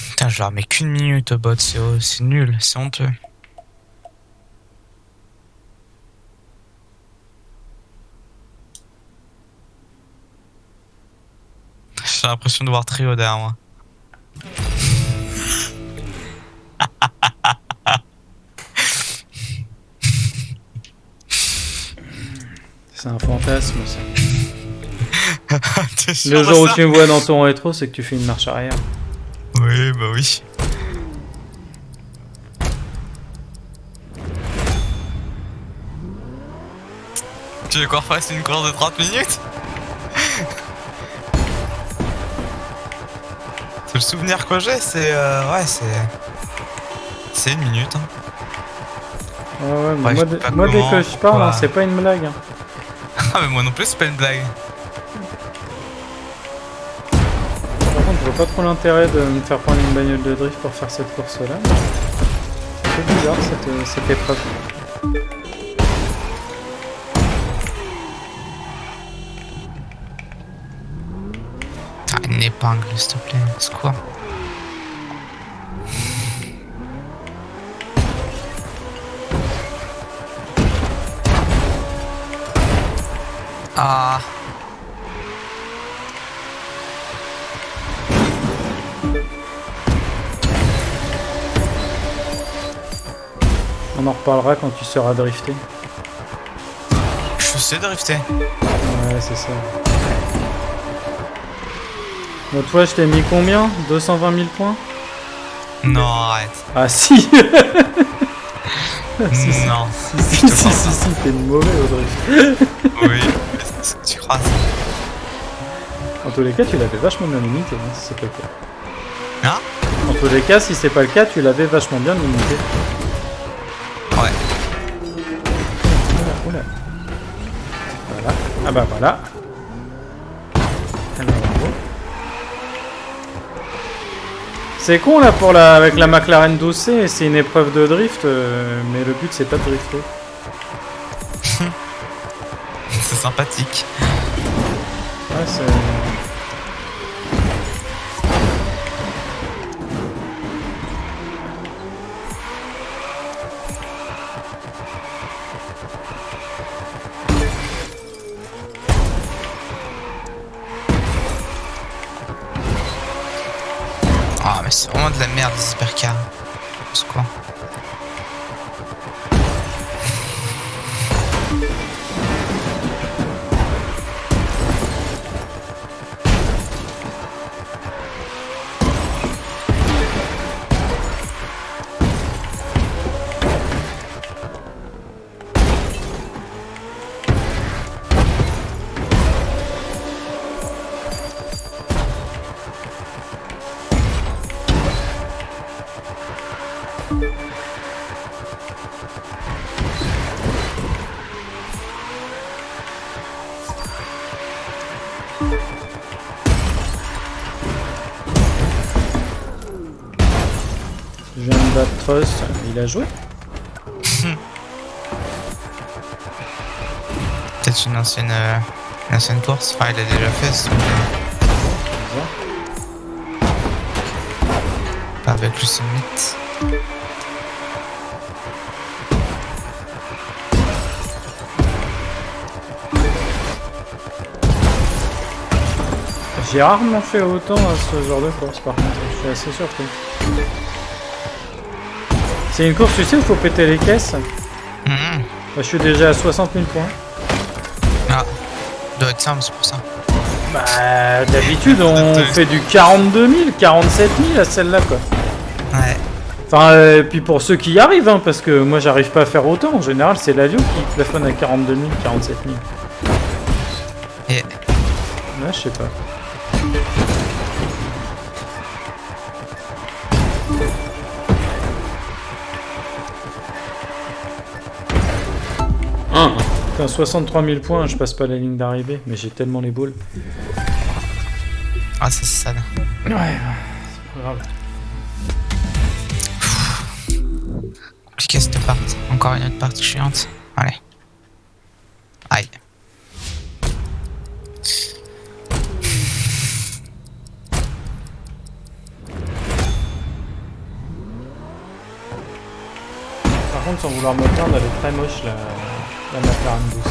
Speaker 2: Putain, je leur mets qu'une minute au bot, c'est nul, c'est honteux. J'ai l'impression de voir Trio derrière moi.
Speaker 1: C'est un fantasme, ça.
Speaker 2: T'es sûr
Speaker 1: Le
Speaker 2: de
Speaker 1: jour où
Speaker 2: ça?
Speaker 1: tu me vois dans ton rétro, c'est que tu fais une marche arrière.
Speaker 2: Oui, bah oui. Tu veux qu'on refasse une course de 30 minutes? C'est le souvenir que j'ai, c'est... ouais, c'est une minute. Hein.
Speaker 1: Ouais, ouais, mais
Speaker 2: Ouais,
Speaker 1: moi,
Speaker 2: je sais pas
Speaker 1: moi dès
Speaker 2: comment,
Speaker 1: que je parle, hein,
Speaker 2: pourquoi.
Speaker 1: c'est pas une blague. Hein.
Speaker 2: Ah mais moi non plus, c'est pas une blague.
Speaker 1: Par contre, je vois pas trop l'intérêt de me faire prendre une bagnole de drift pour faire cette course-là. C'est un peu bizarre cette épreuve.
Speaker 2: Ah, une épingle, s'il te plaît, c'est quoi? Ah.
Speaker 1: On en reparlera quand tu seras drifté.
Speaker 2: Je sais drifter.
Speaker 1: Ouais, c'est ça. Bon, toi, je t'ai mis combien? 220 000 points?
Speaker 2: Non, arrête.
Speaker 1: Ah si. Si, si,
Speaker 2: Non.
Speaker 1: si,
Speaker 2: te
Speaker 1: si,
Speaker 2: crois
Speaker 1: si,
Speaker 2: pas.
Speaker 1: si, t'es mauvais au drift.
Speaker 2: Oui, tu crois ça?
Speaker 1: En tous les cas, tu l'avais vachement bien limité, hein, si c'est pas le cas.
Speaker 2: Hein?
Speaker 1: En tous les cas, si c'est pas le cas, tu l'avais vachement bien limité.
Speaker 2: Ouais.
Speaker 1: Oula, oula. Voilà. Ah bah voilà. Ah bah, bravo. C'est con là pour avec la McLaren 12C, c'est une épreuve de drift, mais le but c'est pas de drifter.
Speaker 2: C'est sympathique.
Speaker 1: Ouais, c'est...
Speaker 2: Ah, mais c'est vraiment de la merde, ces hypercars. C'est quoi?
Speaker 1: Je viens de battre Trust, il a joué?
Speaker 2: Peut-être une ancienne course. Enfin, il a déjà fait ce
Speaker 1: Bizarre.
Speaker 2: pas avec le Summit.
Speaker 1: J'ai rarement fait autant à ce genre de course par contre, je suis assez surpris. C'est une course, tu sais, où il faut péter les caisses.
Speaker 2: Mhm.
Speaker 1: Je suis déjà à 60 000 points.
Speaker 2: Ah, doit être simple, c'est pour ça.
Speaker 1: Bah, d'habitude, on fait du 42 000, 47 000 à celle-là, quoi.
Speaker 2: Ouais.
Speaker 1: Enfin, puis pour ceux qui y arrivent, hein, parce que moi, j'arrive pas à faire autant. En général, c'est l'avion qui plafonne à 42 000, 47 000.
Speaker 2: Et
Speaker 1: Ouais, je sais pas. Putain, 63 000 points, je passe pas la ligne d'arrivée, mais j'ai tellement les boules.
Speaker 2: ah, ça c'est sale.
Speaker 1: Ouais, c'est pas grave.
Speaker 2: Compliqué cette part. Encore une autre partie chiante. Allez. Aïe.
Speaker 1: Par contre, sans vouloir me plaindre, elle est très moche la McLaren 12.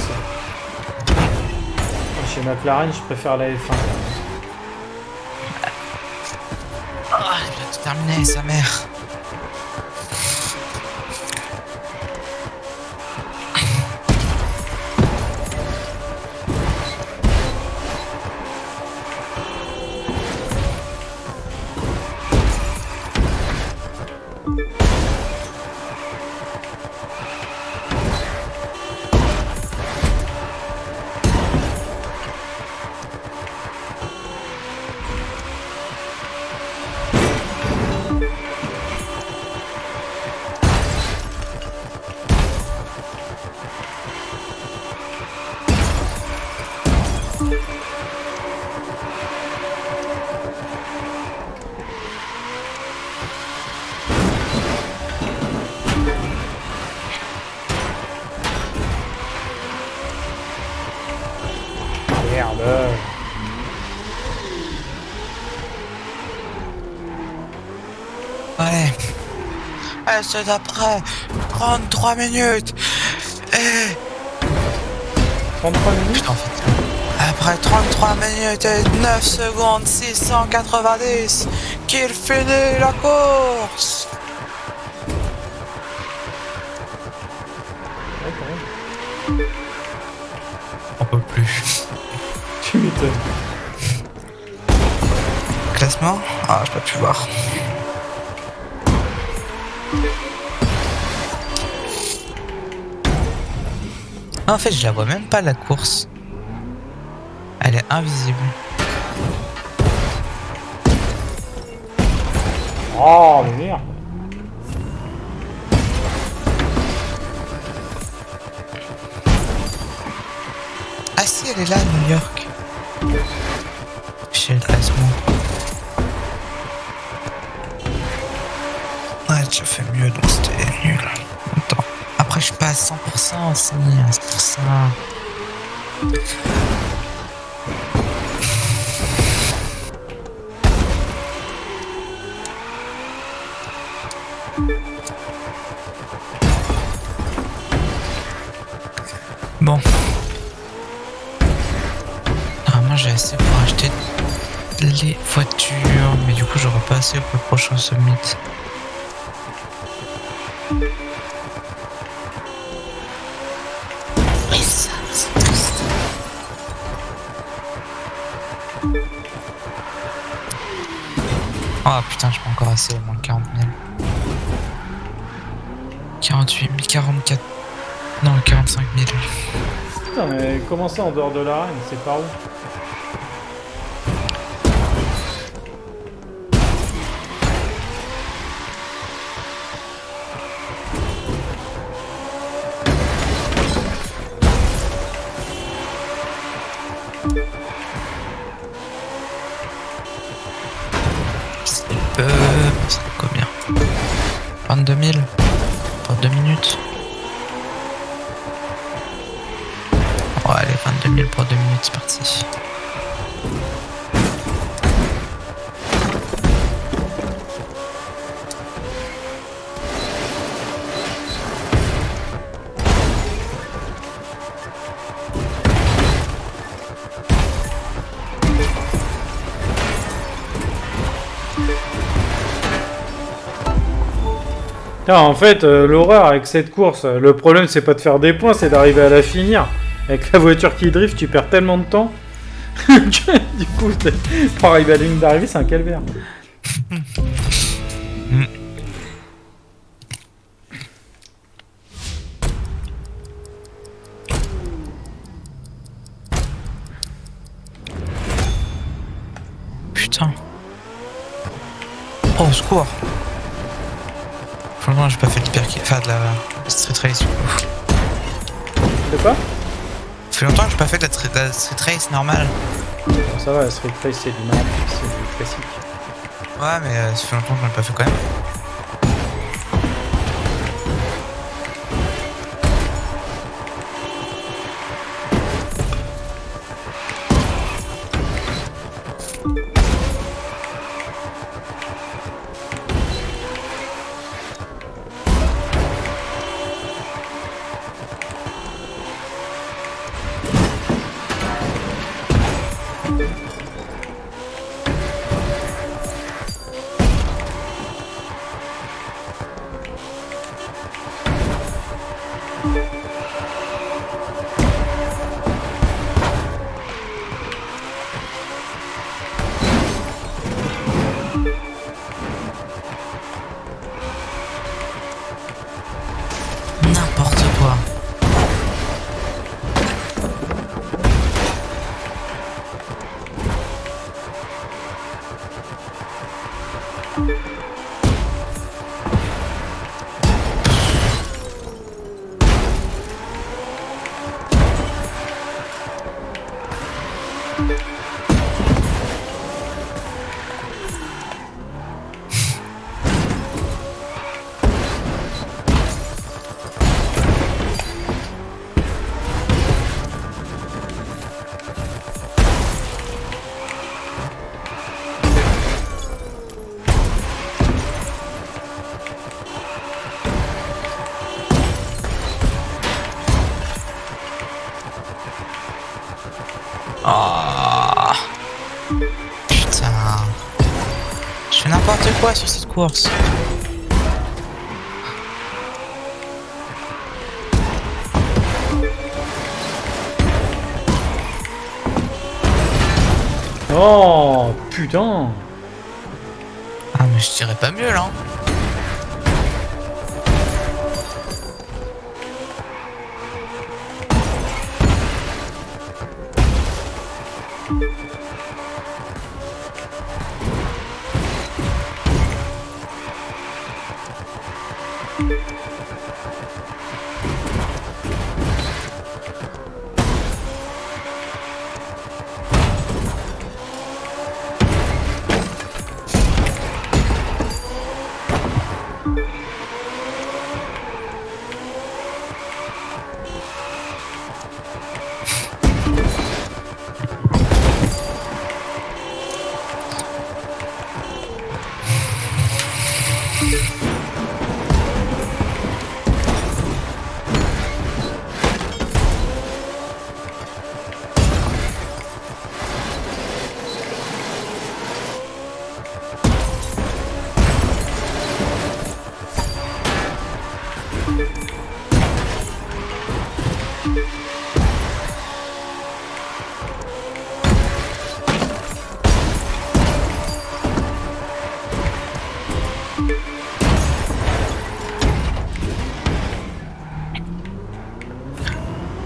Speaker 1: Chez McLaren, je préfère la F1.
Speaker 2: Ah, il a tout terminé, sa mère.
Speaker 1: Merde.
Speaker 2: Allez. Allez, c'est d'après 33 minutes. Et
Speaker 1: 33 minutes.
Speaker 2: putain, en fait. Après 33 minutes et 9 secondes 690, qu'il finit la course.
Speaker 1: Ouais, quand même.
Speaker 2: On peut plus.
Speaker 1: Tu m'étonnes.
Speaker 2: Classement? Ah, je peux plus voir. Ah, en fait, je la vois même pas la course. Elle est invisible.
Speaker 1: Oh, mais merde.
Speaker 2: Ah si, elle est là, New York. Chez le classement. Ouais, tu as fait mieux, donc c'était nul. Attends. Après, je suis pas à 100%, c'est pour ça. Bon. Normalement, j'ai assez pour acheter les voitures, mais du coup, j'aurai pas assez pour le prochain summit. Et ça, c'est triste. Oh putain, je prends encore assez, au moins 40 000. 48 000, 44. Non, 45 000.
Speaker 1: Putain, mais comment ça en dehors de l'arène? C'est par où?
Speaker 2: C'est combien? 22 000 pour 2 minutes. Oh, allez, 22 000 pour 2 minutes, c'est parti.
Speaker 1: Ah, en fait, l'horreur avec cette course, le problème c'est pas de faire des points, c'est d'arriver à la finir. Avec la voiture qui drift, tu perds tellement de temps. Que, du coup, pour arriver à la ligne d'arrivée, c'est un calvaire.
Speaker 2: Putain. Oh, au secours. Franchement, j'ai pas fait de la street race. Ouf.
Speaker 1: C'est pas
Speaker 2: Ça fait longtemps que j'ai pas fait de la street race normale.
Speaker 1: Bon, ça va, la Street Race c'est du normal, c'est du classique.
Speaker 2: Ouais, mais ça fait longtemps que j'en ai pas fait quand même. N'importe quoi. Oh. Putain. Je fais n'importe quoi sur cette course.
Speaker 1: Oh putain.
Speaker 2: Ah, mais je dirais pas mieux là.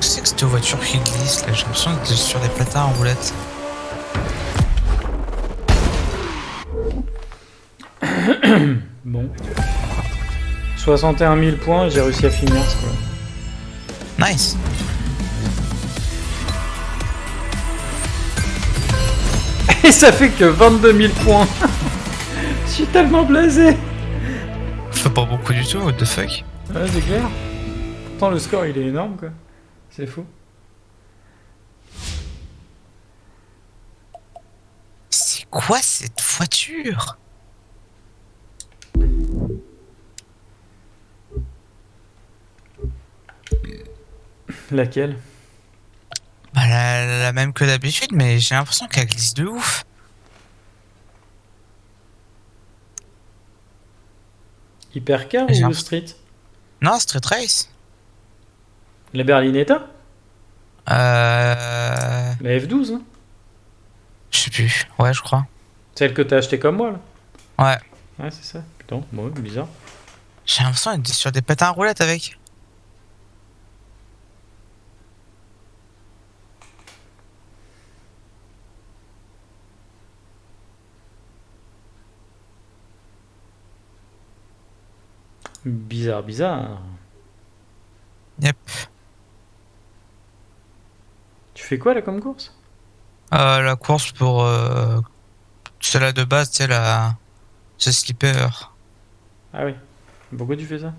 Speaker 2: C'est que cette voiture qui glisse là, j'ai l'impression d'être sur des platards en roulette.
Speaker 1: Bon. 61 000 points et j'ai réussi à finir ce coup.
Speaker 2: Nice.
Speaker 1: Et ça fait que 22 000 points. Je suis tellement blasé.
Speaker 2: Je fais pas beaucoup du tout, what the fuck.
Speaker 1: Ouais, c'est clair. Pourtant le score il est énorme quoi. C'est fou.
Speaker 2: C'est quoi cette voiture?
Speaker 1: Laquelle?
Speaker 2: Bah la même que d'habitude, mais j'ai l'impression qu'elle glisse de ouf.
Speaker 1: Hypercar
Speaker 2: J'ai
Speaker 1: ou
Speaker 2: un-
Speaker 1: Street?
Speaker 2: Non, Street Race.
Speaker 1: La Berlinetta?
Speaker 2: Euh...
Speaker 1: La F12, hein?
Speaker 2: Je sais plus. Ouais, je crois.
Speaker 1: Celle que t'as acheté comme moi, là?
Speaker 2: Ouais.
Speaker 1: Ouais, c'est ça. Putain, bon, bizarre.
Speaker 2: J'ai l'impression d'être sur des patins à roulettes avec.
Speaker 1: Bizarre, bizarre.
Speaker 2: Yep.
Speaker 1: Tu fais quoi, là, comme course?
Speaker 2: La course pour celle-là de base, c'est la... C'est slipper.
Speaker 1: Ah oui. Pourquoi tu fais ça?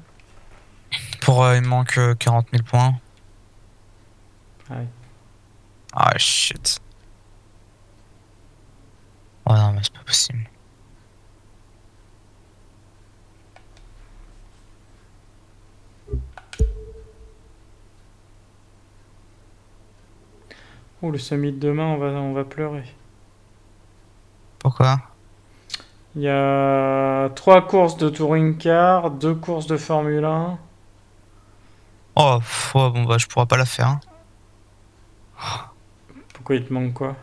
Speaker 2: Pour il me manque 40 000 points.
Speaker 1: Ah oui.
Speaker 2: Ah shit. Oh non, mais c'est pas possible.
Speaker 1: Oh, le summit de demain, on va pleurer.
Speaker 2: Pourquoi?
Speaker 1: Il y a 3 courses de touring car, 2 courses de Formule 1.
Speaker 2: Oh, ouais, bon bah je pourrais pas la faire. Hein.
Speaker 1: Pourquoi il te manque quoi?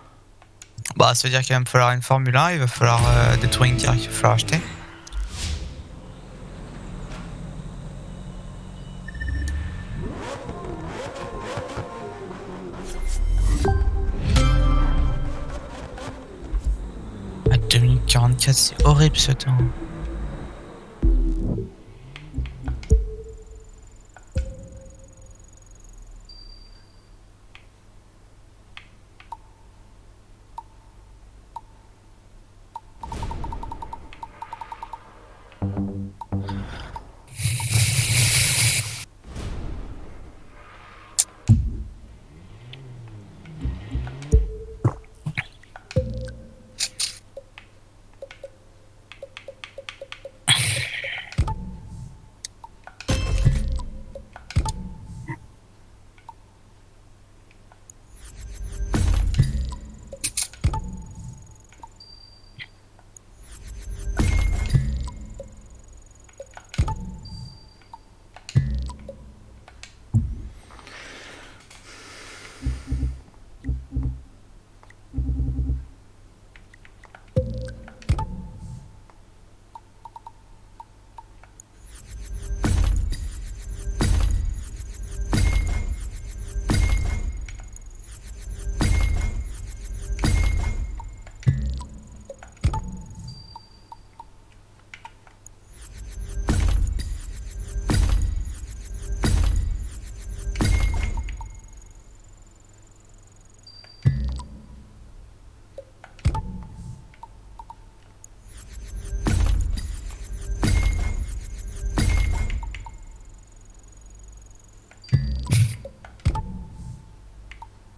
Speaker 2: Bah ça veut dire qu'il va me falloir une Formule 1, il va falloir des touring cars qu'il va falloir acheter. À 2 minutes 44, c'est horrible ce temps.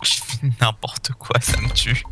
Speaker 2: Je fais n'importe quoi, ça me tue.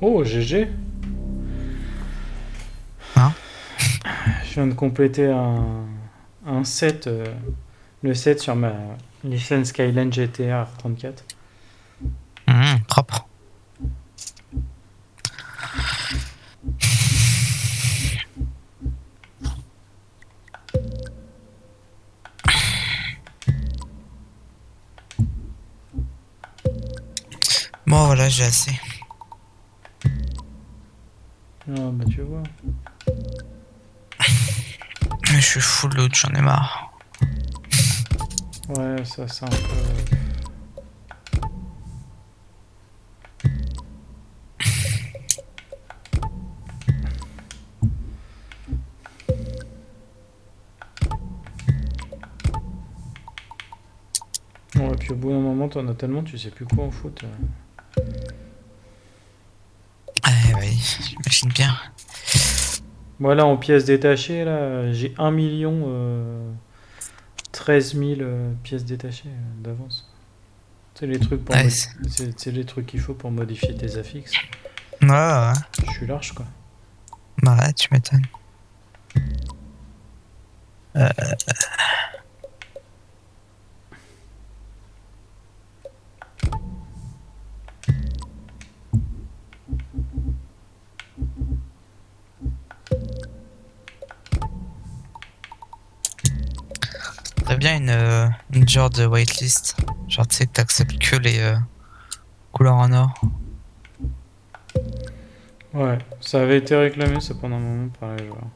Speaker 1: Oh, GG.
Speaker 2: Hein?
Speaker 1: Je viens de compléter un set, le set sur ma Nissan Skyline GT-R 34.
Speaker 2: Propre. Bon voilà, j'ai assez.
Speaker 1: Ah bah tu vois.
Speaker 2: Mais je suis full load, j'en ai marre.
Speaker 1: Ouais, ça c'est un peu... Ouais, puis au bout d'un moment, t'en as tellement, tu sais plus quoi en foot.
Speaker 2: Eh oui, j'imagine bien.
Speaker 1: Moi là, en pièces détachées, là, j'ai 1 million 13 000 pièces détachées d'avance. C'est les trucs pour
Speaker 2: Ouais, c'est-
Speaker 1: c'est les trucs qu'il faut pour modifier tes affixes.
Speaker 2: ouais, ouais.
Speaker 1: Je suis large quoi.
Speaker 2: Bah ouais, tu m'étonnes. Très bien une genre de whitelist. Genre, tu sais que t'acceptes que les couleurs en or.
Speaker 1: Ouais, ça avait été réclamé ça pendant un moment par les joueurs.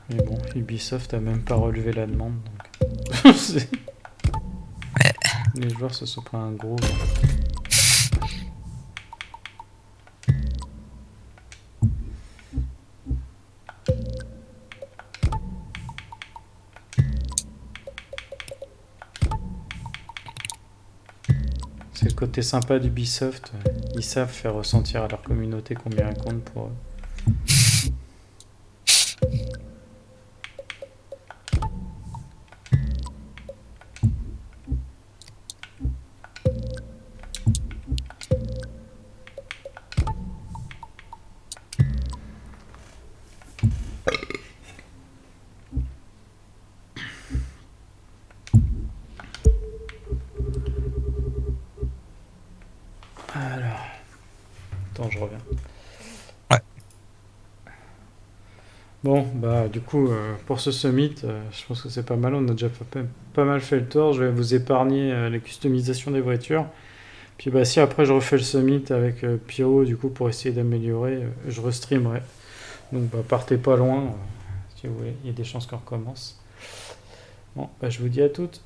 Speaker 1: Mais bon, Ubisoft a même pas relevé la demande donc. Les joueurs se sont pris un gros. C'est le côté sympa d'Ubisoft. Ils savent faire ressentir à leur communauté combien elle compte pour eux. Alors. Attends, je reviens.
Speaker 2: Ouais.
Speaker 1: Bon, bah du coup, pour ce summit, je pense que c'est pas mal. On a déjà pas mal fait le tour. Je vais vous épargner les customisations des voitures. Puis bah si après je refais le summit avec Pyro, du coup, pour essayer d'améliorer, je restreamerai. Donc bah partez pas loin, si vous voulez. Il y a des chances qu'on recommence. Bon, bah je vous dis à toutes.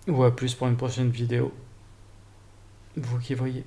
Speaker 1: Ou à plus pour une prochaine vidéo. Vous qui voyez.